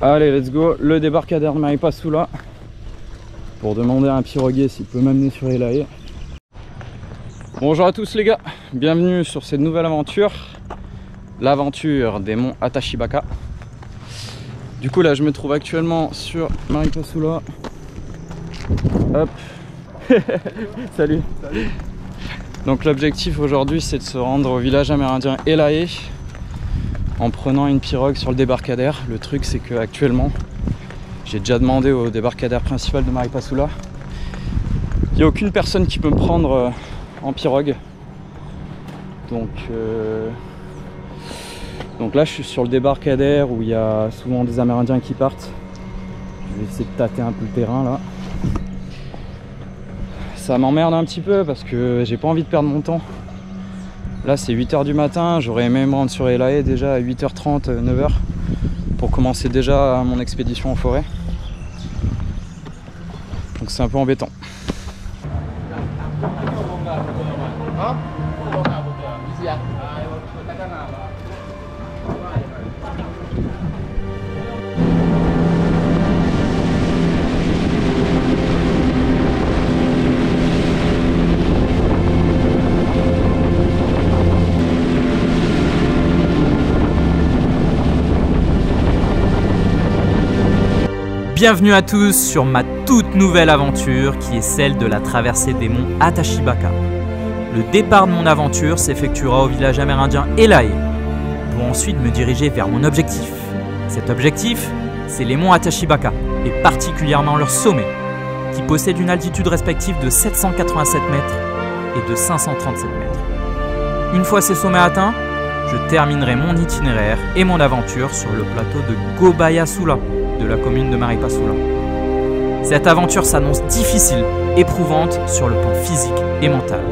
Allez, let's go, le débarcadère de Maripasoula pour demander à un piroguier s'il peut m'amener sur Elae. Bonjour à tous les gars, bienvenue sur cette nouvelle aventure, l'aventure des monts Atashibaka. Du coup là je me trouve actuellement sur Maripasoula. Hop. Salut. Salut. Donc l'objectif aujourd'hui c'est de se rendre au village amérindien Elae en prenant une pirogue sur le débarcadère. Le truc c'est que actuellement j'ai déjà demandé au débarcadère principal de Maripasoula. Il n'y a aucune personne qui peut me prendre en pirogue. Donc là je suis sur le débarcadère où il y a souvent des Amérindiens qui partent. Je vais essayer de tâter un peu le terrain là. Ça m'emmerde un petit peu parce que j'ai pas envie de perdre mon temps. Là c'est 8 h du matin, j'aurais aimé me rendre sur Elae déjà à 8 h 30, 9 h pour commencer déjà mon expédition en forêt. Donc c'est un peu embêtant. Bienvenue à tous sur ma toute nouvelle aventure qui est celle de la traversée des monts Atashibaka. Le départ de mon aventure s'effectuera au village amérindien Elae pour ensuite me diriger vers mon objectif. Cet objectif, c'est les monts Atashibaka et particulièrement leur sommet qui possèdent une altitude respective de 787 mètres et de 537 mètres. Une fois ces sommets atteints, je terminerai mon itinéraire et mon aventure sur le plateau de Gobayasula de la commune de Maripasoula. Cette aventure s'annonce difficile, éprouvante sur le plan physique et mental.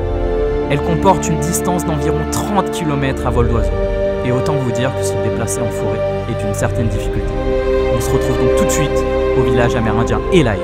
Elle comporte une distance d'environ 30 km à vol d'oiseau. Et autant vous dire que se déplacer en forêt est d'une certaine difficulté. On se retrouve donc tout de suite au village amérindien Elae.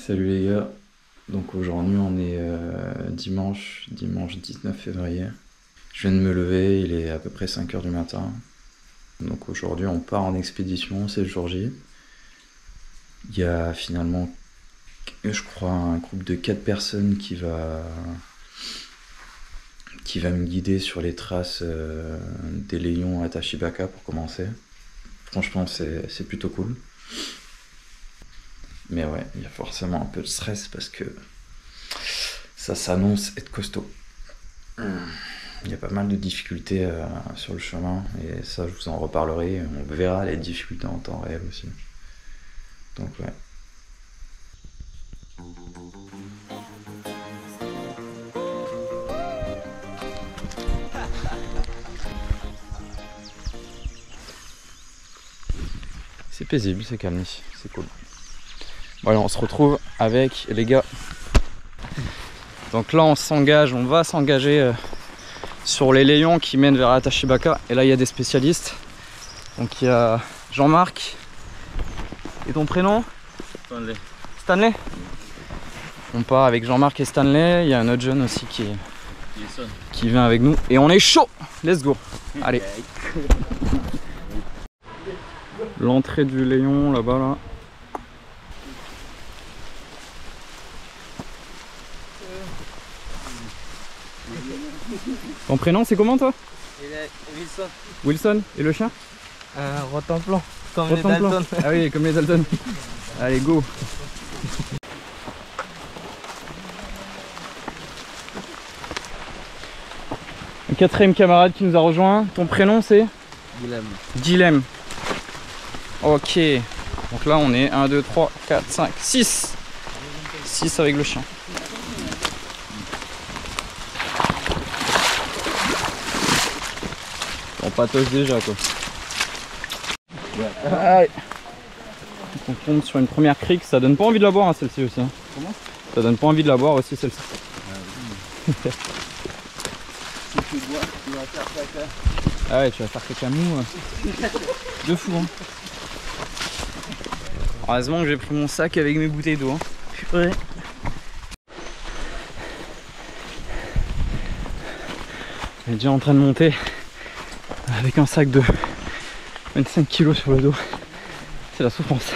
Salut les gars, donc aujourd'hui on est dimanche 19 février. Je viens de me lever, il est à peu près 5 h du matin. Donc aujourd'hui on part en expédition, c'est le jour J. Il y a finalement, je crois, un groupe de 4 personnes qui va me guider sur les traces des Léons Atashibaka pour commencer. Franchement c'est plutôt cool. Mais ouais, il y a forcément un peu de stress parce que ça s'annonce être costaud. Il y a pas mal de difficultés sur le chemin et ça je vous en reparlerai. On verra les difficultés en temps réel aussi. Donc ouais. C'est paisible, c'est calme ici, c'est cool. Voilà, on se retrouve avec les gars Donc là on s'engage, on va s'engager sur les layons qui mènent vers Atashibaka. Et là il y a des spécialistes. Donc il y a Jean-Marc. Et ton prénom? Stanley. Stanley? On part avec Jean-Marc et Stanley. Il y a un autre jeune aussi qui vient avec nous. Et on est chaud. Let's go. Allez. L'entrée du Léon là-bas là. Ton prénom c'est comment toi? Wilson. Wilson. Et le chien? Rotenplan. Comme Rotenplan. les Dalton. Ah oui, comme les Dalton. Allez, go. Un quatrième camarade qui nous a rejoint. Ton prénom c'est? Guilhem. Guilhem. Ok. Donc là on est 1, 2, 3, 4, 5, 6. 6 avec le chien. On patauge déjà quoi. Allez. On tombe sur une première crique, ça donne pas envie de la boire hein, celle-ci aussi. Hein. Comment? Ça donne pas envie de la boire aussi celle-ci. Si tu bois, tu vas faire caca. Ah ouais, tu vas faire caca mou. De fou hein. Heureusement que j'ai pris mon sac avec mes bouteilles d'eau. Hein. Ouais. On est déjà en train de monter avec un sac de 25 kg sur le dos. C'est la souffrance.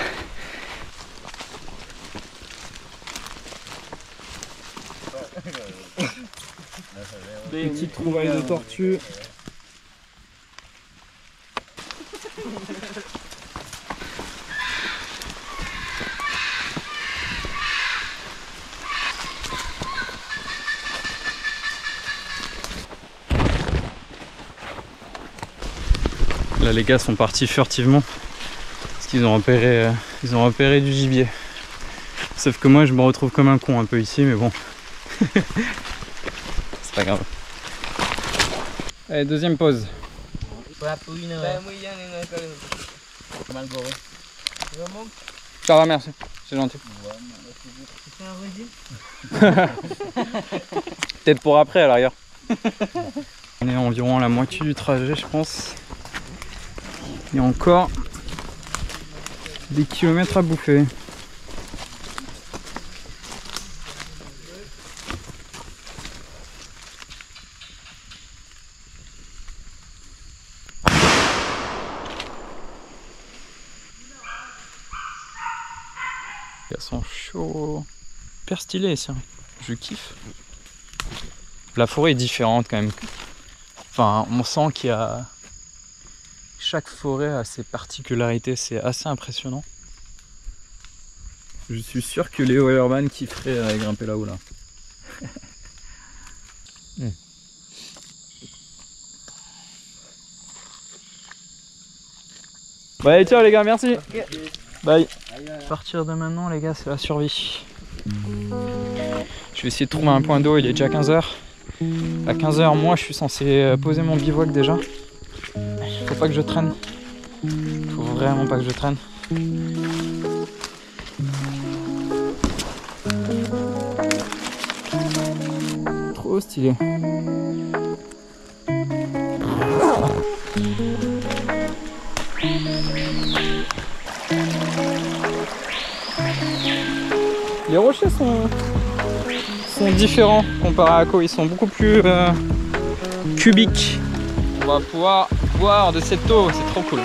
Petite trouvaille de tortue. Là les gars sont partis furtivement parce qu'ils ont repéré du gibier. Sauf que moi je me retrouve comme un con un peu ici mais bon. C'est pas grave. Allez, deuxième pause. Ça va, merci, c'est gentil. Peut-être pour après à l'arrière. On est environ à la moitié du trajet je pense. Il y a encore des kilomètres à bouffer. Elles sont chauds. Hyper stylé ça. Je kiffe. La forêt est différente quand même. Enfin, on sent qu'il y a... Chaque forêt a ses particularités, c'est assez impressionnant. Je suis sûr que Léo Urban kifferait grimper là-haut là. Bah allez, ciao les gars, merci. Okay. Bye. À partir de maintenant les gars, c'est la survie. Je vais essayer de trouver un point d'eau, il est déjà 15 h. À 15 h, moi je suis censé poser mon bivouac déjà. Faut pas que je traîne. Faut vraiment pas que je traîne. Trop stylé. Les rochers sont différents comparé à Ako, ils sont beaucoup plus cubiques. On va pouvoir boire de cette eau, c'est trop cool.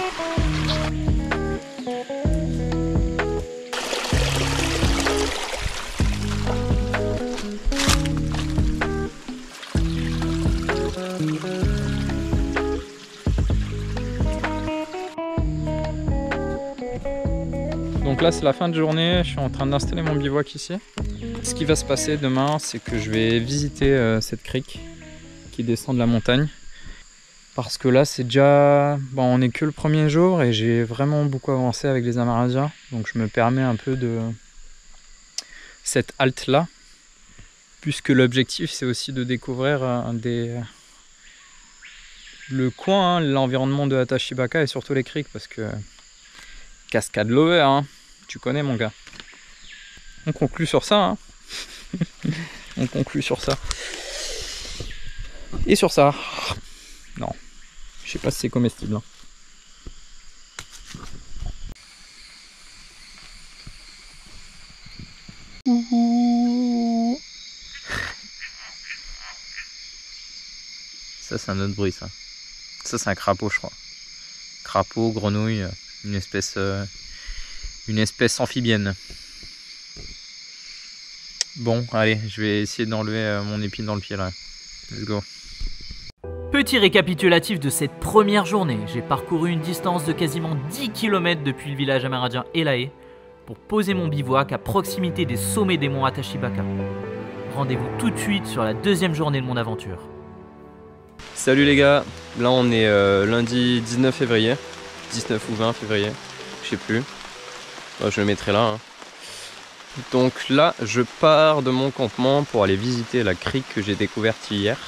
Donc là c'est la fin de journée, je suis en train d'installer mon bivouac ici. Ce qui va se passer demain, c'est que je vais visiter cette crique qui descend de la montagne. Parce que là c'est déjà... Bon, on n'est que le premier jour et j'ai vraiment beaucoup avancé avec les Amérindiens. Donc je me permets un peu de cette halte là. Puisque l'objectif c'est aussi de découvrir le coin, hein, l'environnement de Atashibaka et surtout les criques. Parce que cascade lover, hein, tu connais mon gars. On conclut sur ça. Hein. On conclut sur ça. Et sur ça. Non. Je sais pas si c'est comestible. Hein. Ça c'est un autre bruit ça. Ça c'est un crapaud je crois. Crapaud, grenouille, une espèce amphibienne. Bon allez, je vais essayer d'enlever mon épine dans le pied là. Let's go. Petit récapitulatif de cette première journée. J'ai parcouru une distance de quasiment 10 km depuis le village amérindien Elae pour poser mon bivouac à proximité des sommets des monts Atashibaka. Rendez-vous tout de suite sur la deuxième journée de mon aventure. Salut les gars, là on est lundi 19 février, 19 ou 20 février, je sais plus, je le mettrai là. Hein. Donc là je pars de mon campement pour aller visiter la crique que j'ai découverte hier.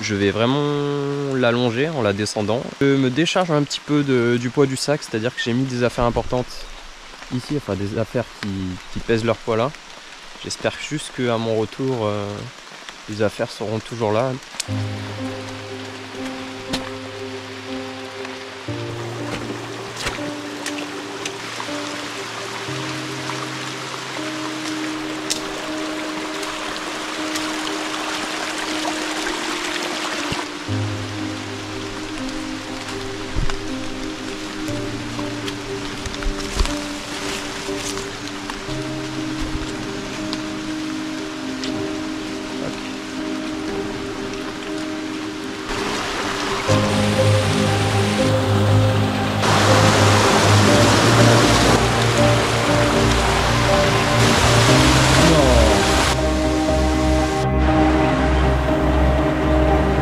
Je vais vraiment l'allonger en la descendant. Je me décharge un petit peu du poids du sac, c'est-à-dire que j'ai mis des affaires importantes ici, enfin des affaires qui pèsent leur poids là. J'espère juste qu'à mon retour, les affaires seront toujours là.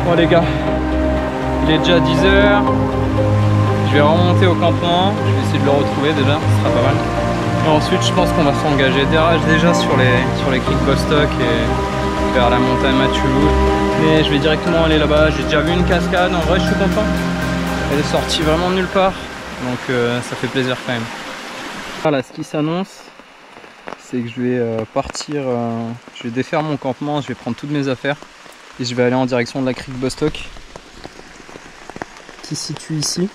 Bon les gars, il est déjà 10 h. Je vais remonter au campement, je vais essayer de le retrouver déjà, ce sera pas mal. Et ensuite je pense qu'on va s'engager déjà sur les criques Bostock et vers la montagne Matulou. Mais je vais directement aller là-bas, j'ai déjà vu une cascade, en vrai je suis content. Elle est sortie vraiment de nulle part, donc ça fait plaisir quand même. Voilà, ce qui s'annonce, c'est que je vais partir, je vais défaire mon campement, je vais prendre toutes mes affaires. Et je vais aller en direction de la crique Bostock qui se situe ici.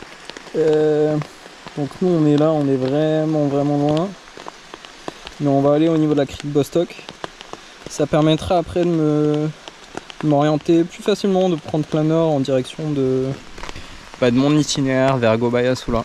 Donc nous on est là, on est vraiment loin. Mais on va aller au niveau de la crique Bostock. Ça permettra après de m'orienter plus facilement, de prendre plein nord en direction de mon itinéraire vers Gobaya Sula.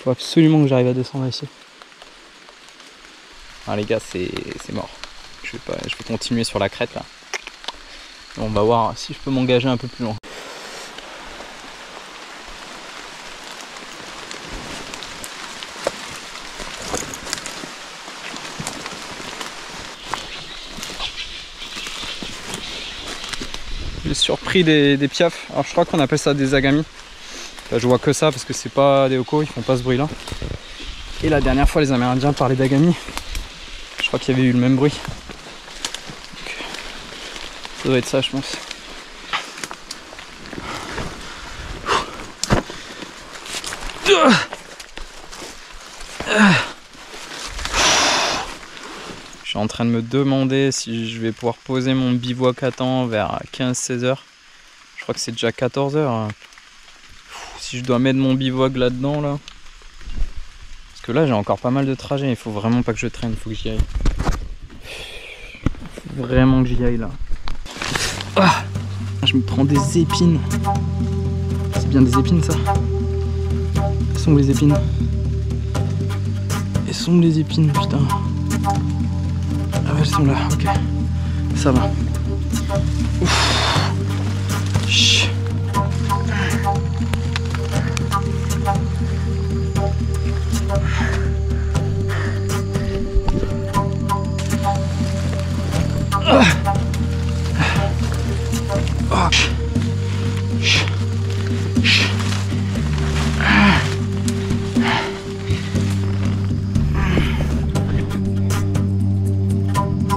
Faut absolument que j'arrive à descendre ici. Ah les gars, c'est mort. Je vais continuer sur la crête là. Et on va voir si je peux m'engager un peu plus loin. J'ai surpris des piafs. Alors je crois qu'on appelle ça des agamis. Là, je vois que ça parce que c'est pas des hocos, ils font pas ce bruit là. Et la dernière fois les Amérindiens parlaient d'agami. Je crois qu'il y avait eu le même bruit. Donc, ça doit être ça je pense. Je suis en train de me demander si je vais pouvoir poser mon bivouac à temps vers 15-16 h. Je crois que c'est déjà 14 h. Si je dois mettre mon bivouac là-dedans là. Parce que là j'ai encore pas mal de trajets, il faut vraiment pas que je traîne, il faut que j'y aille. Il faut vraiment que j'y aille là. Ah, je me prends des épines. C'est bien des épines ça. Elles sont où les épines? Elles sont où les épines putain? Ah ouais elles sont là, ok. Ça va. Ouf. Chut.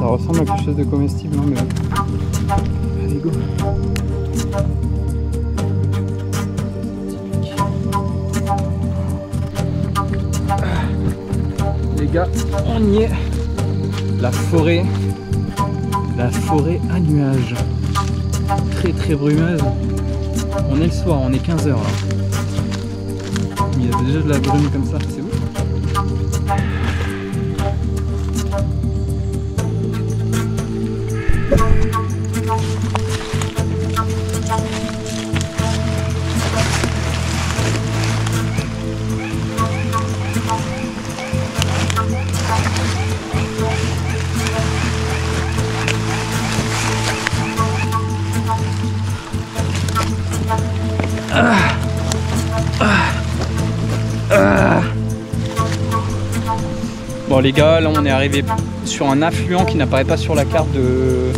ressemble à quelque chose de comestible, non mais... Allez, go. Les gars, on y est. La forêt à nuages. Très très brumeuse. On est le soir, on est 15h là. Il y a déjà de la brume comme ça, c'est ouf. Bon les gars, là on est arrivé sur un affluent qui n'apparaît pas sur la carte de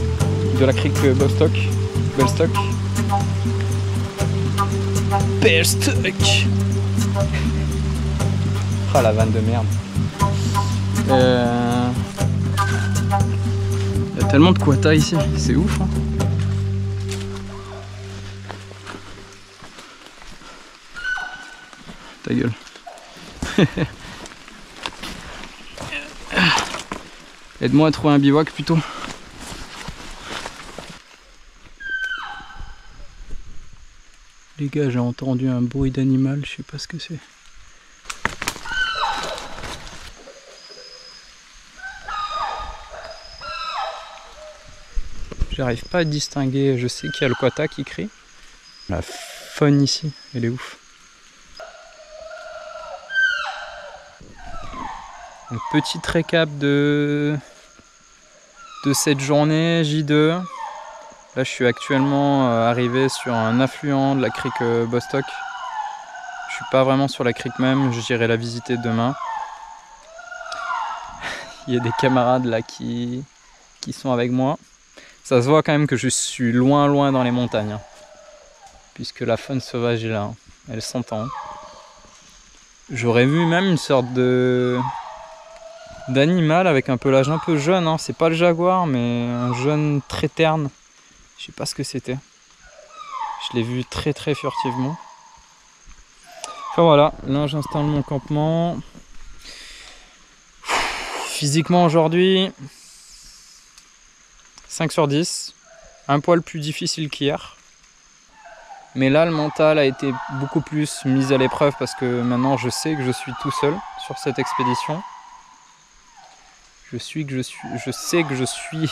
la crique Belstock. Ah la vanne de merde. Il y a tellement de quota ici, c'est ouf hein. Ta gueule. Aide-moi à trouver un bivouac plutôt. Les gars, j'ai entendu un bruit d'animal, je sais pas ce que c'est. J'arrive pas à distinguer, je sais qu'il y a le quota qui crie. La faune ici, elle est ouf. Un petit récap de cette journée J2. Là je suis actuellement arrivé sur un affluent de la crique Bostock. Je suis pas vraiment sur la crique même, j'irai la visiter demain. Il y a des camarades là qui sont avec moi. Ça se voit quand même que je suis loin dans les montagnes. Hein, puisque la faune sauvage est là, hein, elle s'entend. J'aurais vu même une sorte d'animal avec un pelage un peu jaune, hein. C'est pas le jaguar mais un jaune très terne, je sais pas ce que c'était, je l'ai vu très furtivement. Enfin voilà, là j'installe mon campement. Physiquement aujourd'hui 5 sur 10, un poil plus difficile qu'hier, mais là le mental a été beaucoup plus mis à l'épreuve parce que maintenant je sais que je suis tout seul sur cette expédition. Je sais que je suis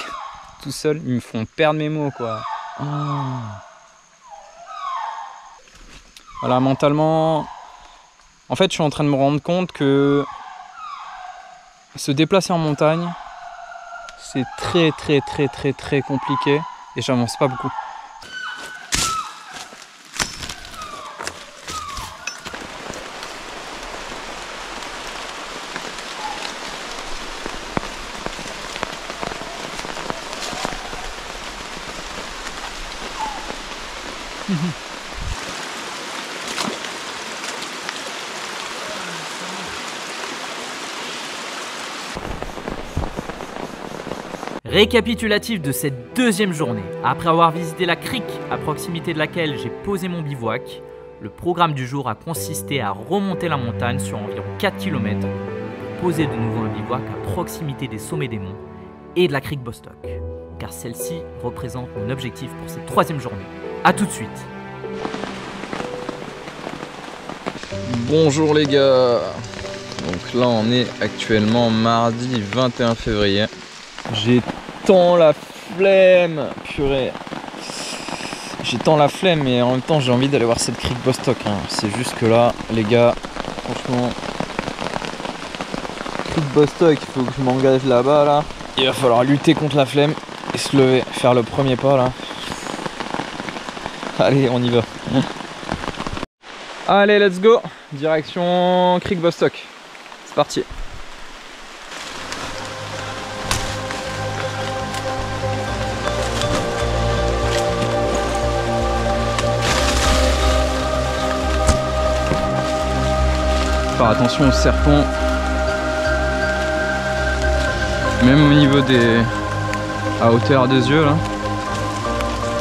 tout seul, ils me font perdre mes mots quoi. Oh. Voilà, mentalement, en fait je suis en train de me rendre compte que se déplacer en montagne, c'est très compliqué et j'avance pas beaucoup. Récapitulatif de cette deuxième journée. Après avoir visité la crique à proximité de laquelle j'ai posé mon bivouac, le programme du jour a consisté à remonter la montagne sur environ 4 km pour poser de nouveau un bivouac à proximité des sommets des monts et de la crique Bostock, car celle-ci représente mon objectif pour cette troisième journée. A tout de suite. Bonjour les gars. Donc là on est actuellement mardi 21 février. J'ai tant la flemme, purée. J'ai tant la flemme et en même temps j'ai envie d'aller voir cette crique Bostock. Hein. C'est juste que là, les gars, franchement, crique Bostock, il faut que je m'engage là-bas là. Il va falloir lutter contre la flemme et se lever, faire le premier pas là. Allez, on y va. Allez, let's go. Direction crique Bostock. C'est parti. Faire attention aux serpents, même au niveau des à hauteur des yeux là.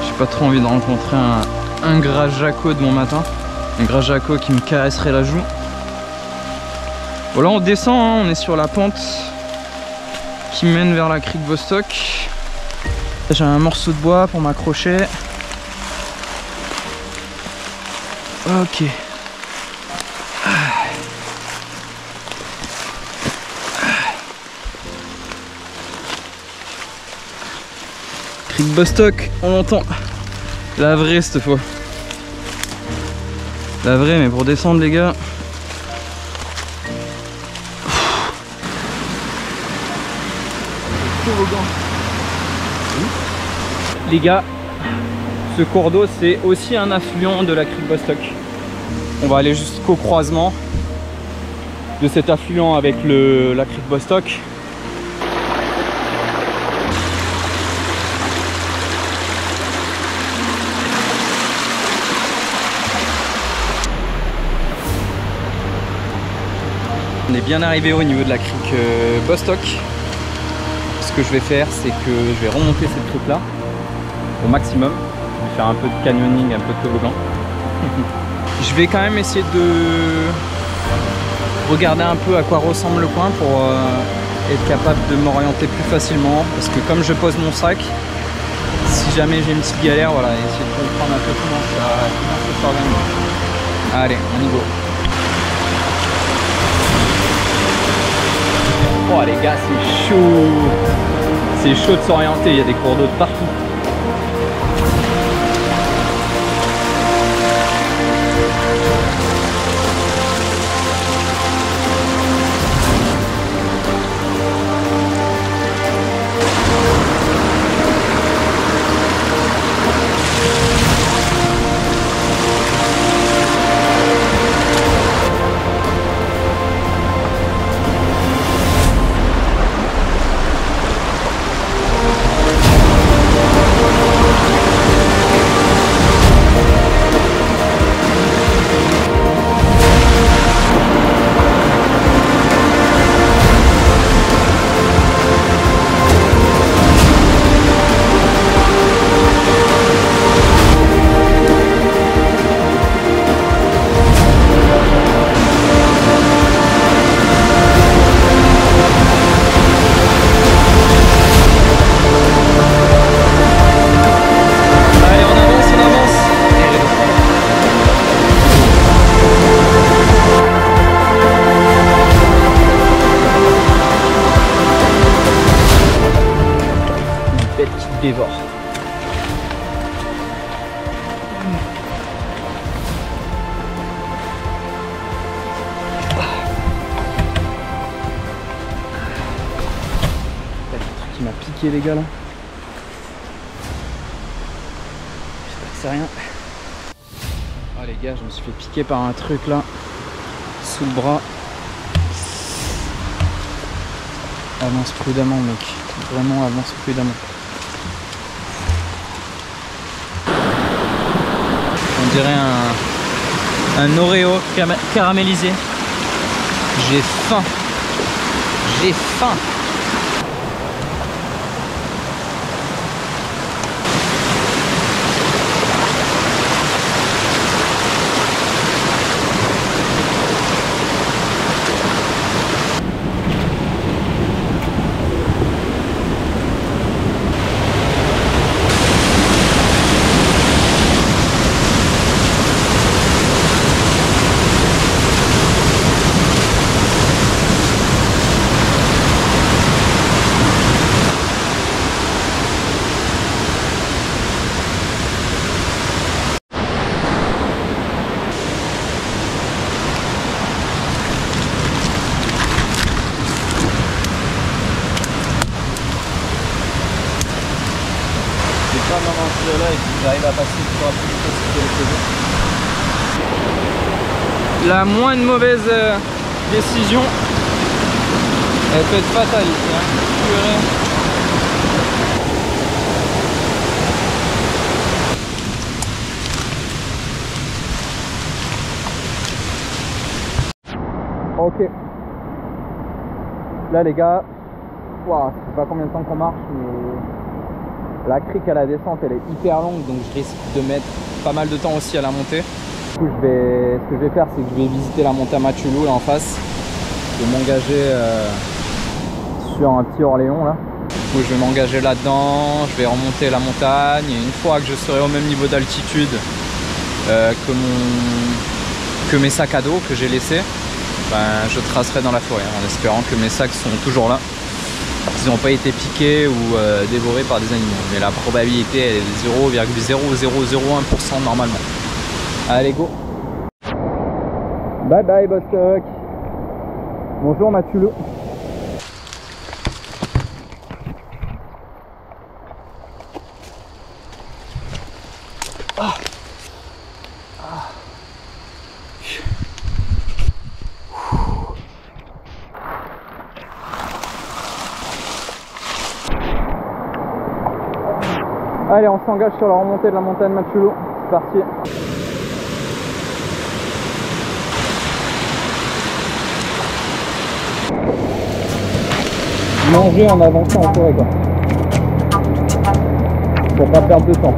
J'ai pas trop envie de rencontrer un gras jaco de mon matin. Un gras jaco qui me caresserait la joue. Bon là on descend, hein, on est sur la pente qui mène vers la crique Vostok. J'ai un morceau de bois pour m'accrocher. Ok. Crique Vostok, on l'entend. La vraie cette fois. La vraie, mais pour descendre les gars. Les gars, ce cours d'eau c'est aussi un affluent de la crique Vostok. On va aller jusqu'au croisement de cet affluent avec la crique Vostok. On est bien arrivé au niveau de la crique Vostok. Ce que je vais faire, c'est que je vais remonter cette crique là au maximum. Je vais faire un peu de canyoning, un peu de toboggan. Je vais quand même essayer de regarder un peu à quoi ressemble le coin pour être capable de m'orienter plus facilement. Parce que comme je pose mon sac, si jamais j'ai une petite galère, voilà, essayer de comprendre un peu comment ça s'organise. Allez, on y go. Oh les gars, c'est chaud. C'est chaud de s'orienter, il y a des cours d'eau de partout. Dévore. Il y a un truc qui m'a piqué les gars là. J'espère que c'est rien. Ah les gars, je me suis fait piquer par un truc là sous le bras. Avance prudemment mec. Vraiment avance prudemment. On dirait un Oreo caramélisé. J'ai faim. J'ai faim. Pas m'aventurer là et puis j'arrive à passer le plus rapide possible. La moindre mauvaise décision, elle peut être fatale ici. Hein. Ok. Là les gars, wow, je sais pas combien de temps qu'on marche mais La crique à la descente elle est hyper longue, donc je risque de mettre pas mal de temps aussi à la montée. Du coup ce que je vais faire, c'est que je vais visiter la montée Matulou là en face. Je vais m'engager sur un petit Orléans là. Du coup je vais m'engager là-dedans, je vais remonter la montagne et une fois que je serai au même niveau d'altitude que mes sacs à dos que j'ai laissés, ben, je tracerai dans la forêt en espérant que mes sacs sont toujours là. Ils n'ont pas été piqués ou dévorés par des animaux. Mais la probabilité elle est de 0,0001% normalement. Allez go. Bye bye Bostock. Bonjour Matulou. Allez, on s'engage sur la remontée de la montagne Matulou. C'est parti. Manger en avançant en forêt quoi. Pour pas perdre de temps.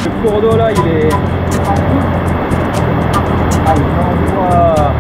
Le cours d'eau là il est... Ah il envoie.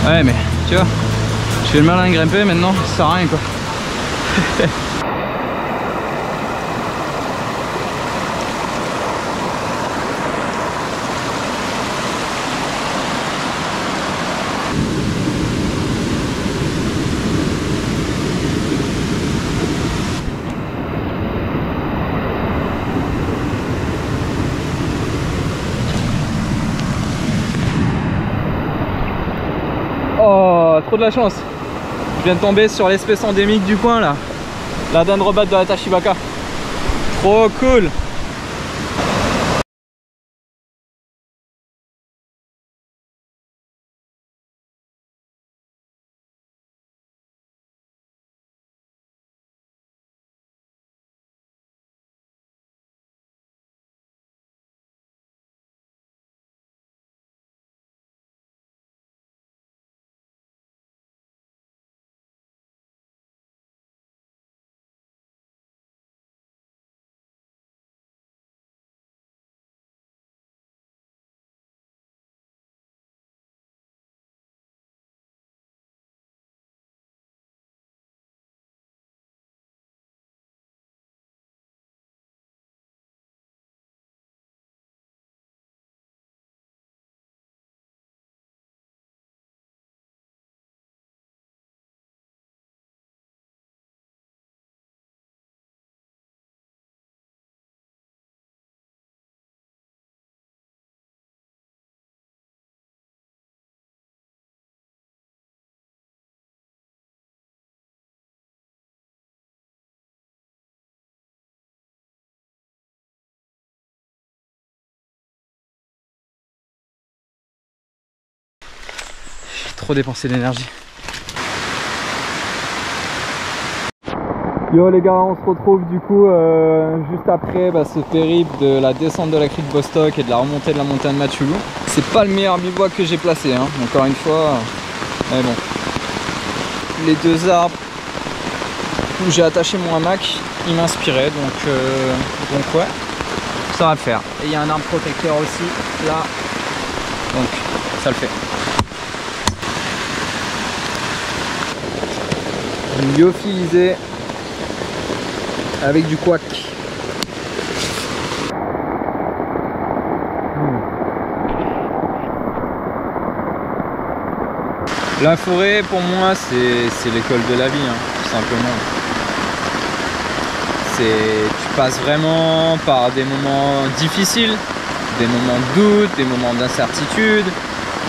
Ouais mais tu vois, je fais le malin à grimper maintenant, ça sert à rien quoi. Oh, trop de la chance. Je viens de tomber sur l'espèce endémique du coin là. La dendrobat de la Tachibaka. Trop cool. Trop dépensé d'énergie. Yo les gars, on se retrouve du coup juste après ce périple de la descente de la crique Bostock et de la remontée de la montagne Matulou. C'est pas le meilleur bivouac que j'ai placé, hein, encore une fois. Mais bon, les deux arbres où j'ai attaché mon hamac, il m'inspirait, donc ouais, ça va le faire. Et il y a un arbre protecteur aussi là, donc ça le fait. Une lyophilisée avec du couac. La forêt pour moi c'est l'école de la vie, hein, tout simplement. Tu passes vraiment par des moments difficiles, des moments de doute, des moments d'incertitude,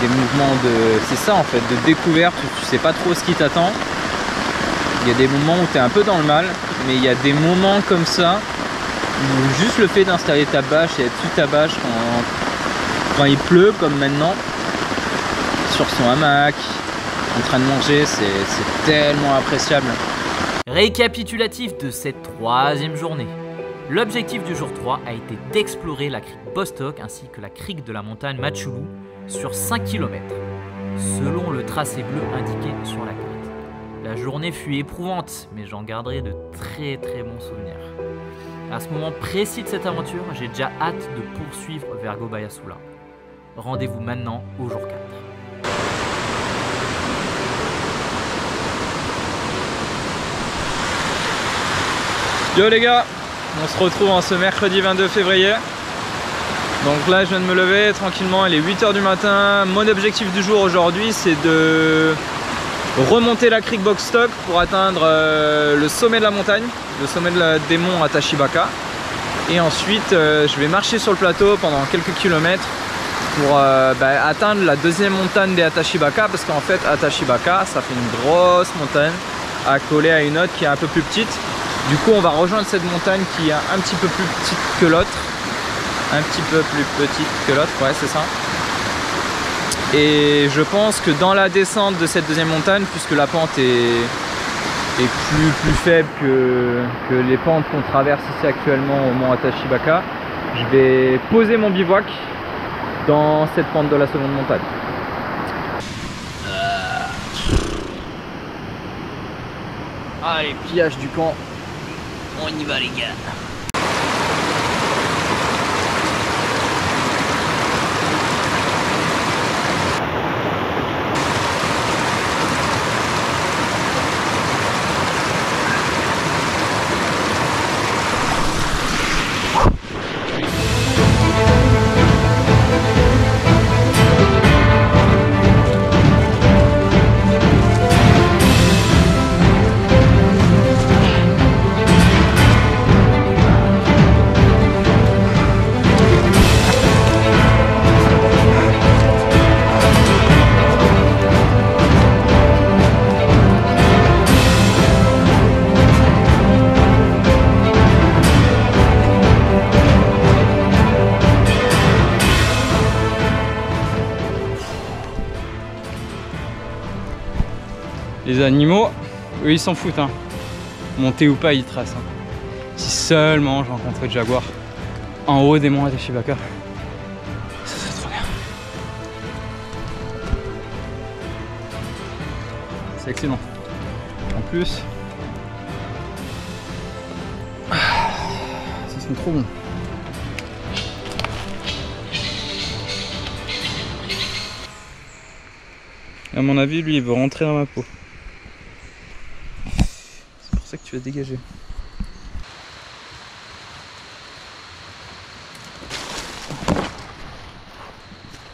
des mouvements de... C'est ça en fait, de découverte où tu sais pas trop ce qui t'attend. Il y a des moments où tu es un peu dans le mal, mais il y a des moments comme ça où juste le fait d'installer ta bâche et être sous ta bâche quand il pleut comme maintenant, sur son hamac, en train de manger, c'est tellement appréciable. Récapitulatif de cette troisième journée. L'objectif du jour 3 a été d'explorer la crique Bostock ainsi que la crique de la montagne Machulu sur 5 km, selon le tracé bleu indiqué sur la carte. La journée fut éprouvante, mais j'en garderai de très bons souvenirs. À ce moment précis de cette aventure, j'ai déjà hâte de poursuivre vers Gobayasula. Rendez-vous maintenant au jour 4. Yo les gars, on se retrouve en ce mercredi 22 février. Donc là je viens de me lever tranquillement, il est 8 h du matin. Mon objectif du jour aujourd'hui c'est de remonter la crique Bostock pour atteindre le sommet de la montagne, le sommet des monts Atashibaka. Et ensuite je vais marcher sur le plateau pendant quelques kilomètres pour atteindre la deuxième montagne des Atashibaka, parce qu'en fait Atashibaka ça fait une grosse montagne accolée à une autre qui est un peu plus petite. Du coup on va rejoindre cette montagne qui est un petit peu plus petite que l'autre. Un petit peu plus petite que l'autre, ouais c'est ça. Et je pense que dans la descente de cette deuxième montagne, puisque la pente est plus faible que les pentes qu'on traverse ici actuellement au mont Atashibaka, je vais poser mon bivouac dans cette pente de la seconde montagne. Allez, pillage du camp. On y va les gars. Les animaux, eux ils s'en foutent, hein. Monter ou pas ils tracent, hein. Si seulement je rencontrais le jaguar en haut des monts Atashibaka, ça serait trop bien. C'est excellent. En plus, ça sent trop bon. À mon avis, lui il veut rentrer dans ma peau. C'est pour ça que tu vas dégager.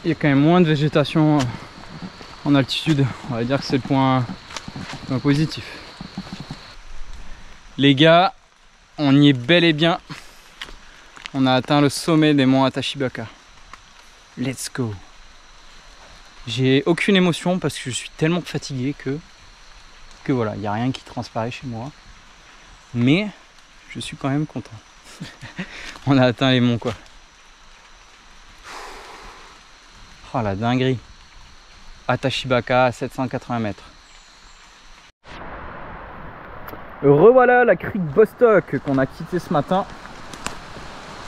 Il y a quand même moins de végétation en altitude. On va dire que c'est le point positif. Les gars, on y est bel et bien. On a atteint le sommet des monts Atashibaka. Let's go. J'ai aucune émotion parce que je suis tellement fatigué que voilà, il n'y a rien qui transparaît chez moi. Mais je suis quand même content. On a atteint les monts quoi. Oh la dinguerie. Atashibaka à 780 mètres. Revoilà la crique Bostock qu'on a quitté ce matin.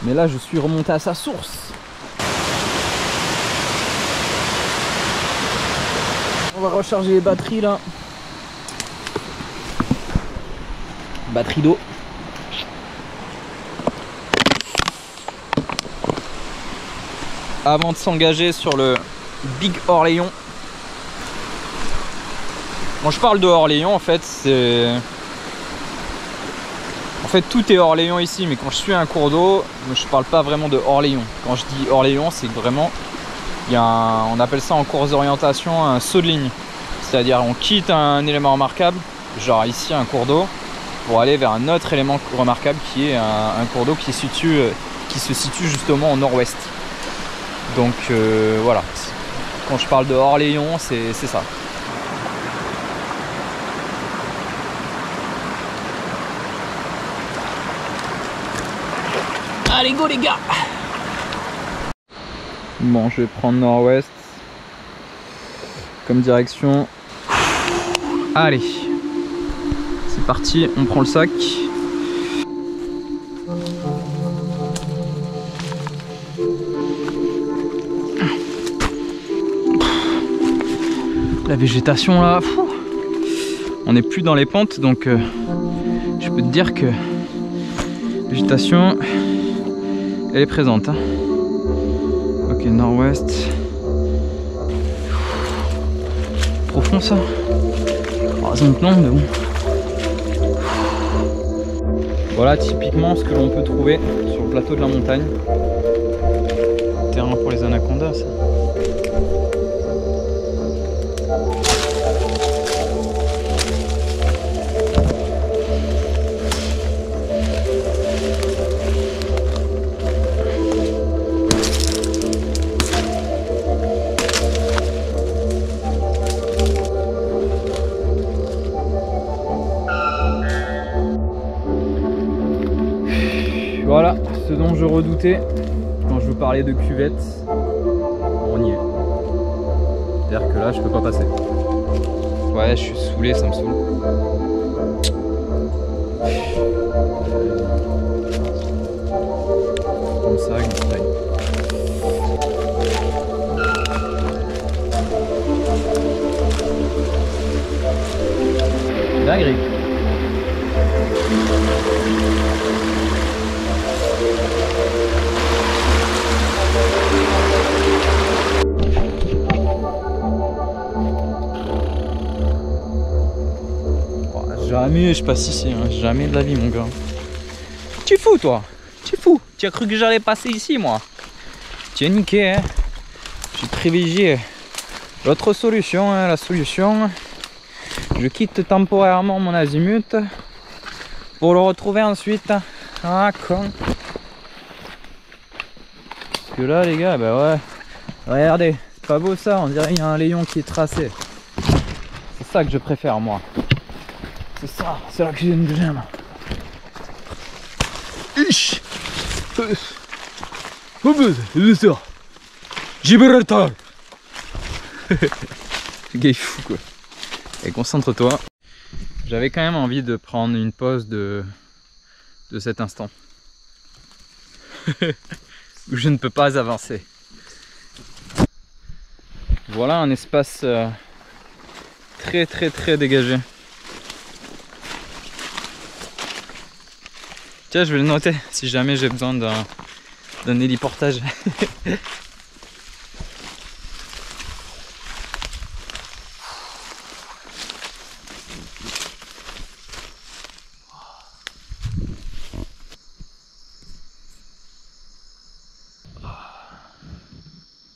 Mais là je suis remonté à sa source. On va recharger les batteries là. Batterie d'eau. avant de s'engager sur le Big Orléans. Quand je parle de Orléans, en fait, c'est... En fait, tout est Orléans ici, mais quand je suis à un cours d'eau, je parle pas vraiment de Orléans. Quand je dis Orléans, c'est que vraiment, il y a on appelle ça en course d'orientation un saut de ligne. C'est-à-dire on quitte un élément remarquable, genre ici un cours d'eau, pour aller vers un autre élément remarquable qui est un cours d'eau qui se situe justement au nord-ouest. Donc voilà, quand je parle de Orléans, c'est ça. Allez go les gars! Bon, je vais prendre nord-ouest comme direction. Allez, c'est parti, on prend le sac. La végétation là, on n'est plus dans les pentes, donc je peux te dire que la végétation elle est présente. Hein. Ok, nord-ouest. Profond ça. Heureusement que non, mais bon. Voilà typiquement ce que l'on peut trouver sur le plateau de la montagne. Terrain pour les anacondas ça. Voilà, ce dont je redoutais quand je vous parlais de cuvette, on y est. C'est-à-dire que là, je peux pas passer. Ouais, je suis saoulé, ça me saoule. Comme ça, avec une taille. Dinguerie. Jamais je passe ici, hein. Jamais de la vie mon gars. Tu es fou toi? Tu es fou? Tu as cru que j'allais passer ici moi? Tu es niqué hein. J'ai privilégié l'autre solution, hein. La solution, je quitte temporairement mon azimut pour le retrouver ensuite. Ah con. Parce que là les gars, bah ouais. Regardez, c'est pas beau ça, on dirait qu'il y a un lion qui est tracé. C'est ça que je préfère moi. C'est ça, c'est la cuisine que j'aime. Ich. Gibraltar. Le gars est fou quoi. Et concentre-toi. J'avais quand même envie de prendre une pause de cet instant. Où je ne peux pas avancer. Voilà un espace très dégagé. Tiens, je vais le noter si jamais j'ai besoin d'un héliportage.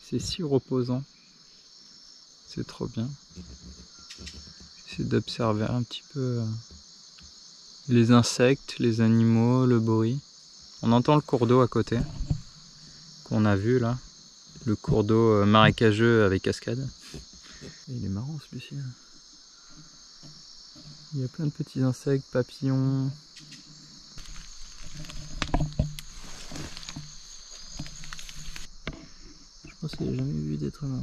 C'est si reposant. C'est trop bien. J'essaie d'observer un petit peu les insectes, les animaux, le bruit. On entend le cours d'eau à côté, qu'on a vu là. Le cours d'eau marécageux avec cascade. Il est marrant celui-ci. Il y a plein de petits insectes, papillons. Je pense qu'il n'a jamais vu d'être humain.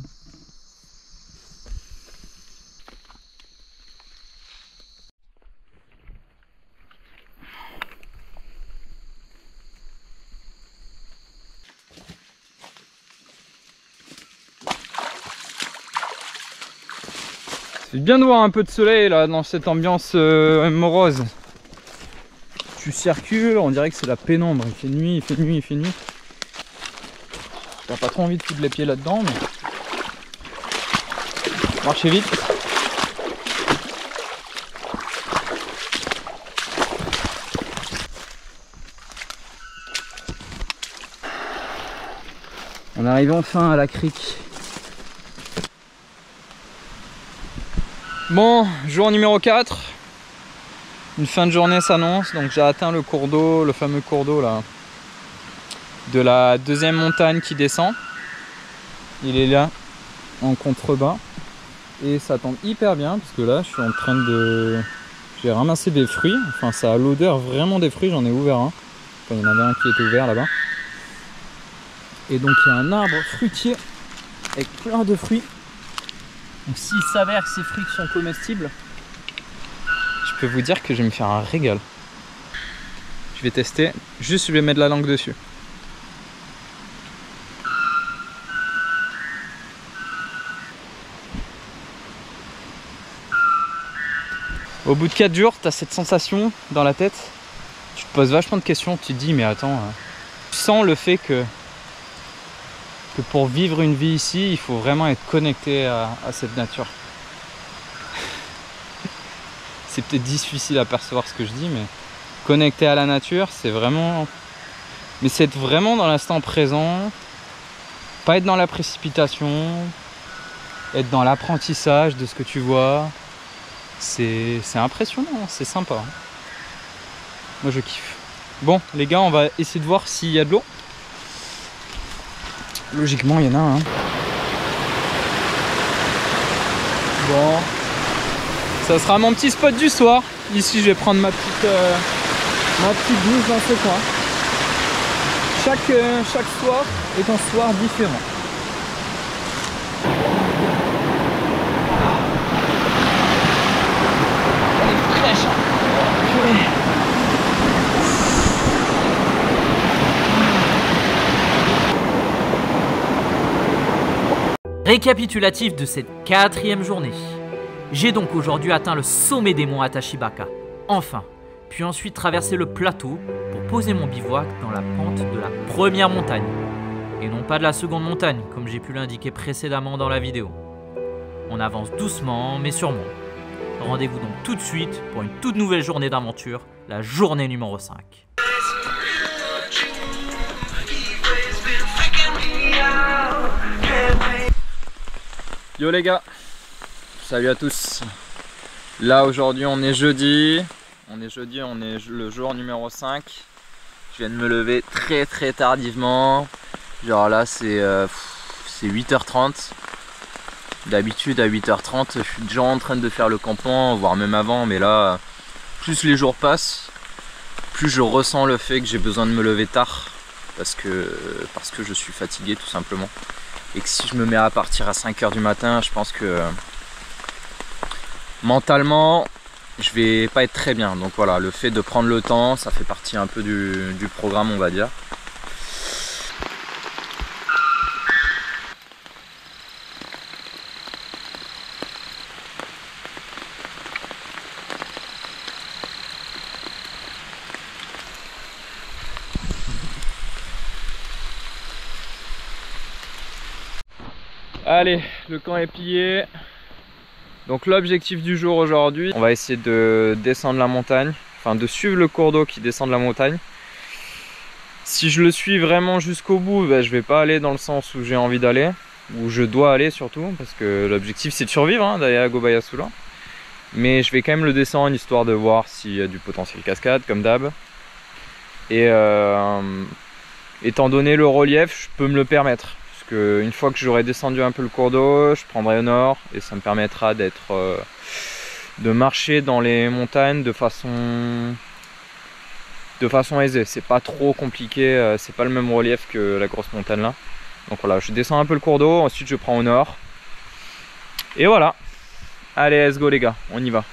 C'est bien de voir un peu de soleil là dans cette ambiance morose. Tu circules, on dirait que c'est la pénombre. Il fait nuit, il fait nuit, il fait nuit. T'as pas trop envie de foutre les pieds là-dedans, mais marchez vite. On arrive enfin à la crique. Bon, jour numéro 4. Une fin de journée s'annonce. Donc j'ai atteint le cours d'eau, le fameux cours d'eau là, de la deuxième montagne qui descend. Il est là, en contrebas. Et ça tombe hyper bien, parce que là je suis en train de... J'ai ramassé des fruits. Enfin ça a l'odeur vraiment des fruits, j'en ai ouvert un. Enfin, il y en avait un qui était ouvert là-bas. Et donc il y a un arbre fruitier avec plein de fruits. Donc s'il s'avère que ces fruits sont comestibles, je peux vous dire que je vais me faire un régal. Je vais tester, juste je vais mettre la langue dessus. Au bout de 4 jours, tu as cette sensation dans la tête. Tu te poses vachement de questions, tu te dis mais attends, tu sens le fait que pour vivre une vie ici, il faut vraiment être connecté à cette nature. C'est peut-être difficile à percevoir ce que je dis, mais connecté à la nature, c'est vraiment... Mais c'est être vraiment dans l'instant présent, pas être dans la précipitation, être dans l'apprentissage de ce que tu vois. C'est impressionnant, c'est sympa. Moi je kiffe. Bon les gars, on va essayer de voir s'il y a de l'eau. Logiquement, il y en a un. Bon, ça sera mon petit spot du soir. Ici, je vais prendre ma petite douche dans ce coin. Chaque soir est un soir différent. Elle est fraîche. Purée. Récapitulatif de cette 4e journée. J'ai donc aujourd'hui atteint le sommet des monts Atashibaka, enfin, puis ensuite traversé le plateau pour poser mon bivouac dans la pente de la première montagne, et non pas de la seconde montagne, comme j'ai pu l'indiquer précédemment dans la vidéo. On avance doucement mais sûrement. Rendez-vous donc tout de suite pour une toute nouvelle journée d'aventure, la journée numéro 5. Yo les gars, salut à tous. Là aujourd'hui on est jeudi, on est le jour numéro 5. Je viens de me lever très tardivement. Genre là c'est 8h30. D'habitude à 8h30 je suis déjà en train de faire le campement, voire même avant, mais là plus les jours passent, plus je ressens le fait que j'ai besoin de me lever tard parce que je suis fatigué tout simplement. Et que si je me mets à partir à 5 h du matin, je pense que mentalement je vais pas être très bien. Donc voilà, le fait de prendre le temps, ça fait partie un peu du programme, on va dire. Allez, le camp est plié. Donc l'objectif du jour aujourd'hui, on va essayer de descendre la montagne, enfin de suivre le cours d'eau qui descend de la montagne. Si je le suis vraiment jusqu'au bout, ben, je vais pas aller dans le sens où j'ai envie d'aller, où je dois aller surtout, parce que l'objectif c'est de survivre, hein, d'aller à Gobayasula. Mais je vais quand même le descendre histoire de voir s'il y a du potentiel cascade comme d'hab. Et étant donné le relief, je peux me le permettre. Une fois que j'aurai descendu un peu le cours d'eau, je prendrai au nord et ça me permettra de marcher dans les montagnes de façon aisée. C'est pas trop compliqué, c'est pas le même relief que la grosse montagne là. Donc voilà, je descends un peu le cours d'eau, ensuite je prends au nord. Et voilà. Allez, let's go les gars, on y va.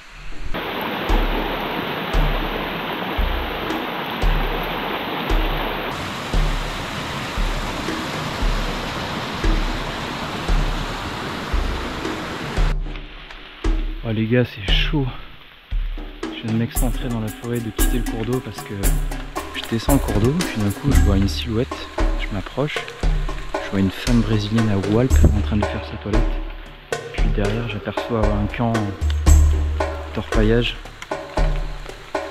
Oh les gars, c'est chaud. Je viens de m'excentrer dans la forêt, de quitter le cours d'eau parce que je descends le cours d'eau, puis d'un coup je vois une silhouette, je m'approche, Je vois une femme brésilienne à Walp en train de faire sa toilette. Puis derrière j'aperçois un camp d'orpaillage.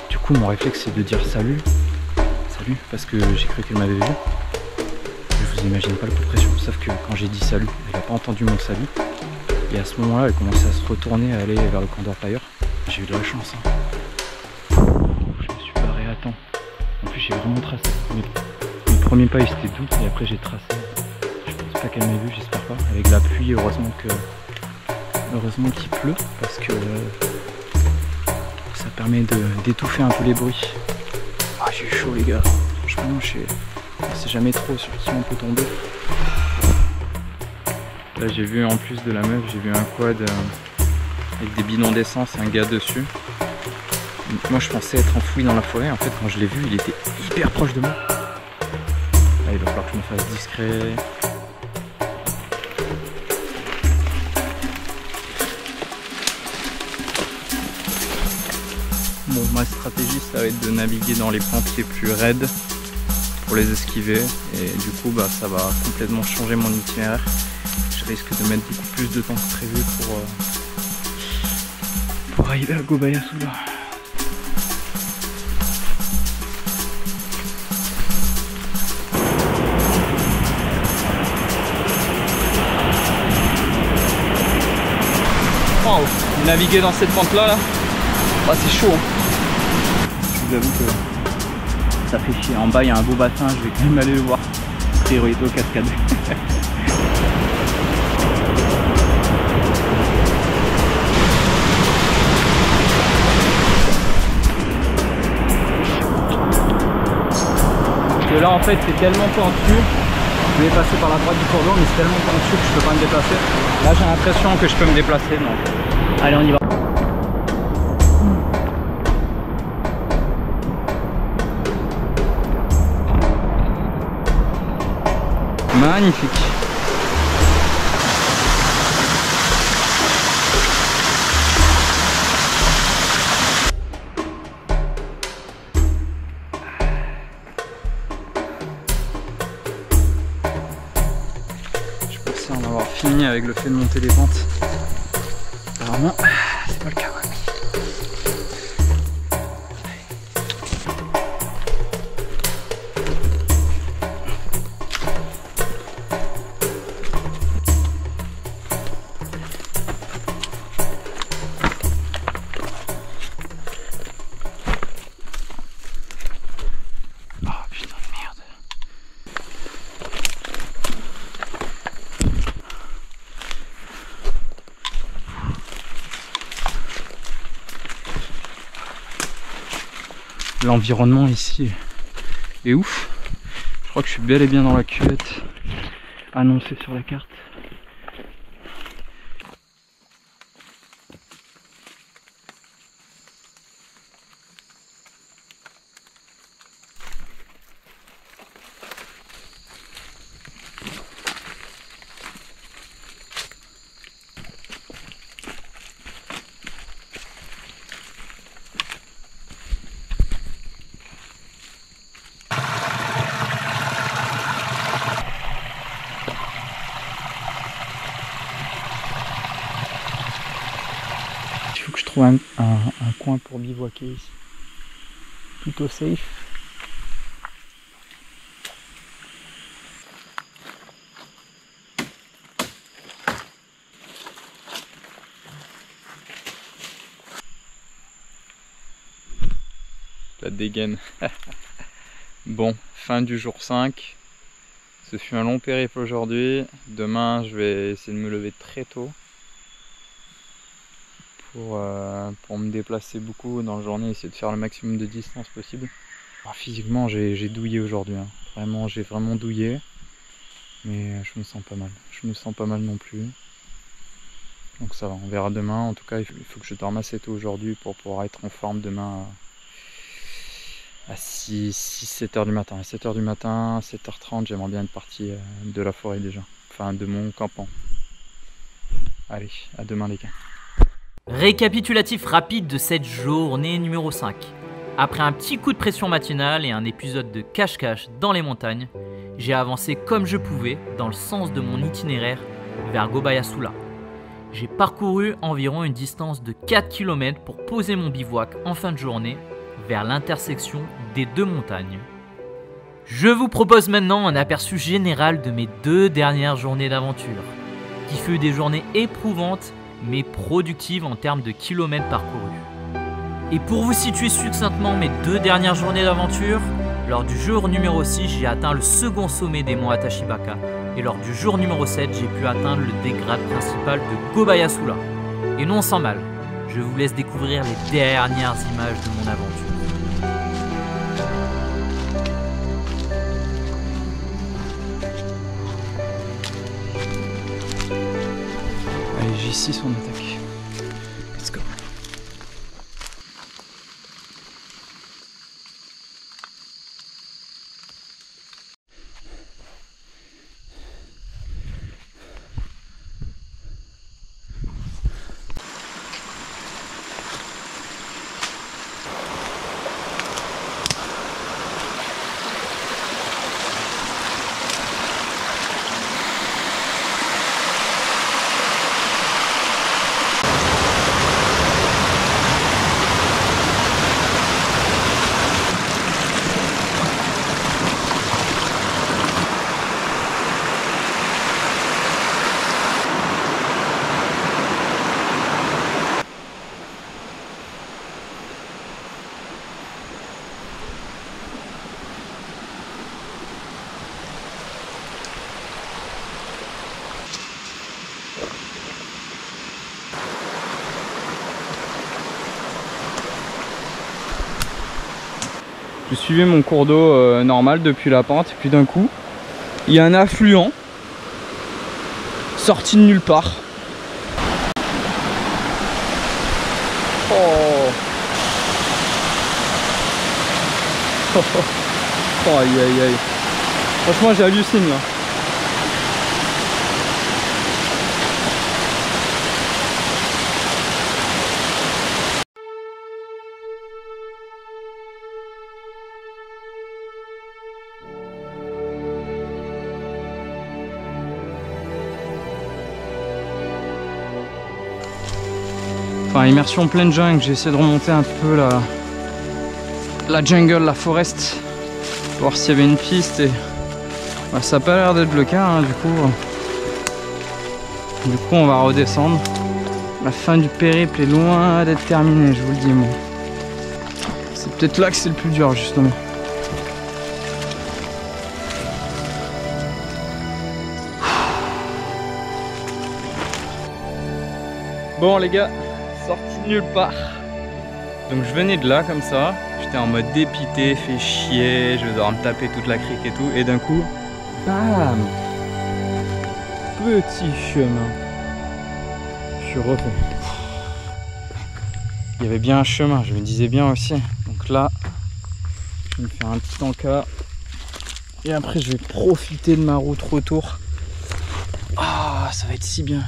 Du coup mon réflexe c'est de dire salut. Salut, parce que j'ai cru qu'elle m'avait vu. Je vous imagine pas le coup de pression, sauf que quand j'ai dit salut, elle n'a pas entendu mon salut. Et à ce moment-là, elle commençait à se retourner, à aller vers le camp d'orpailleurs. J'ai eu de la chance. Hein. Je me suis barré à temps. En plus, j'ai vraiment tracé. Mes premiers pas, ils étaient doux, et après, j'ai tracé. Je pense pas qu'elle m'ait vu, j'espère pas. Avec la pluie, heureusement qu'il pleut, parce que ça permet d'étouffer un peu les bruits. Ah, j'ai eu chaud, les gars. Franchement, on sait jamais trop sur qui on peut tomber. Là j'ai vu en plus de la meuf, j'ai vu un quad avec des bidons d'essence, un gars dessus. Moi je pensais être enfoui dans la forêt, en fait quand je l'ai vu il était hyper proche de moi. Là il va falloir que je me fasse discret. Bon, ma stratégie ça va être de naviguer dans les pentes les plus raides pour les esquiver et du coup bah, ça va complètement changer mon itinéraire. Je risque de mettre beaucoup plus de temps que prévu pour arriver à Gobayasula. Wow, naviguer dans cette pente là, bah, c'est chaud. Hein. Je vous avoue que ça fait chier. En bas il y a un beau bassin, je vais quand même aller le voir. Priorité aux cascades. Parce que là en fait c'est tellement pentu, je vais passer par la droite du cours d'eau mais c'est tellement pentu que je peux pas me déplacer. Là j'ai l'impression que je peux me déplacer, donc allez on y va. Magnifique. Je pensais en avoir fini avec le fait de monter les pentes. Apparemment, c'est pas le cas. L'environnement ici est ouf. Je crois que je suis bel et bien dans la cuvette annoncée sur la carte. Un coin pour bivouaquer ici, plutôt safe. La dégaine. Bon, fin du jour 5. Ce fut un long périple aujourd'hui. Demain je vais essayer de me lever très tôt pour me déplacer beaucoup dans la journée, essayer de faire le maximum de distance possible. Alors, physiquement j'ai douillé aujourd'hui, hein. Vraiment, j'ai vraiment douillé, mais je me sens pas mal. Je me sens pas mal non plus. Donc ça va, on verra demain. En tout cas, il faut que je dorme assez tôt aujourd'hui pour pouvoir être en forme demain à 7h du matin. À 7h du matin, 7h30, j'aimerais bien être parti de la forêt déjà. Enfin, de mon campement. Allez, à demain les gars. Récapitulatif rapide de cette journée numéro 5. Après un petit coup de pression matinale et un épisode de cache-cache dans les montagnes, j'ai avancé comme je pouvais dans le sens de mon itinéraire vers Gobaya Sula. J'ai parcouru environ une distance de 4 km pour poser mon bivouac en fin de journée vers l'intersection des deux montagnes. Je vous propose maintenant un aperçu général de mes 2 dernières journées d'aventure, qui furent des journées éprouvantes mais productives en termes de kilomètres parcourus. Et pour vous situer succinctement mes 2 dernières journées d'aventure, lors du jour numéro 6, j'ai atteint le second sommet des monts Atashibaka, et lors du jour numéro 7, j'ai pu atteindre le dégrade principal de Gobaya Sula. Et non sans mal, je vous laisse découvrir les dernières images de mon aventure. Allez, J6, on attaque. Let's go. Je suivais mon cours d'eau normal depuis la pente, et puis d'un coup, il y a un affluent sorti de nulle part. Oh, oh aïe aïe aïe. Franchement, j'hallucine là. Enfin, immersion pleine jungle, j'ai essayé de remonter un peu la jungle, la forest, voir s'il y avait une piste, et bah, ça n'a pas l'air d'être le cas, hein, du coup on va redescendre. La fin du périple est loin d'être terminée, je vous le dis moi. C'est peut-être là que c'est le plus dur justement. Bon les gars, sorti de nulle part. Donc je venais de là comme ça, j'étais en mode dépité, fait chier, je vais devoir me taper toute la crique et tout, et d'un coup, bam, petit chemin. Je suis refait. Il y avait bien un chemin, je me disais bien aussi. Donc là, je vais me faire un petit encas, et après je vais profiter de ma route retour. Ah, ça va être si bien.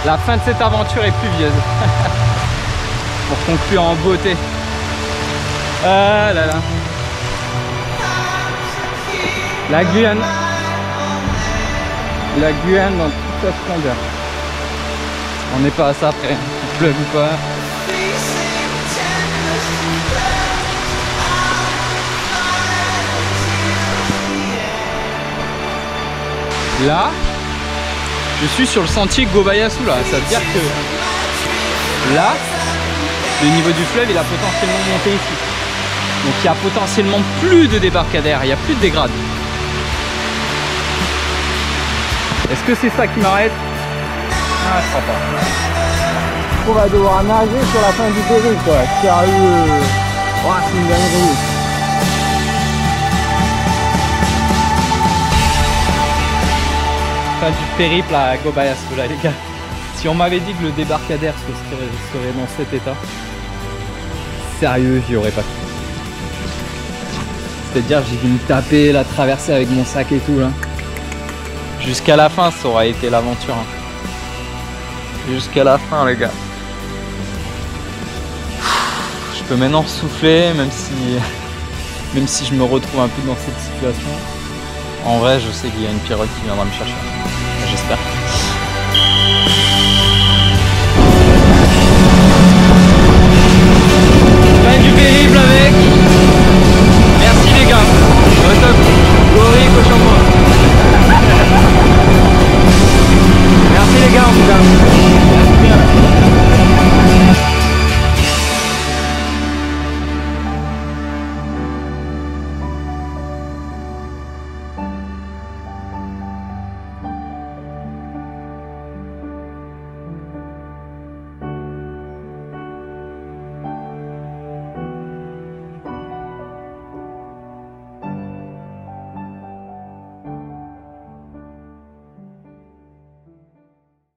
La fin de cette aventure est pluvieuse. Pour conclure en beauté. Ah là là. La Guyane. La Guyane dans toute sa splendeur. On n'est pas à ça après. Il pleuve ou pas. Là, je suis sur le sentier Gobaya Sula. Ça veut dire que là, le niveau du fleuve, il a potentiellement monté ici. Donc il y a potentiellement plus de débarcadères, il n'y a plus de dégrade. Est-ce que c'est ça qui m'arrête? Ah, je crois pas. On va devoir nager sur la fin du périple, quoi. Sérieux. Oh, c'est une dinguerie. fin du périple à Kobayasu là les gars. Si on m'avait dit que le débarcadère serait dans cet état, sérieux, j'y aurais pas cru. C'est-à-dire j'ai dû me taper la traversée avec mon sac et tout là. Jusqu'à la fin ça aurait été l'aventure. Hein. Jusqu'à la fin les gars. Je peux maintenant souffler même si je me retrouve un peu dans cette situation. En vrai je sais qu'il y a une pirogue qui viendra me chercher. J'espère.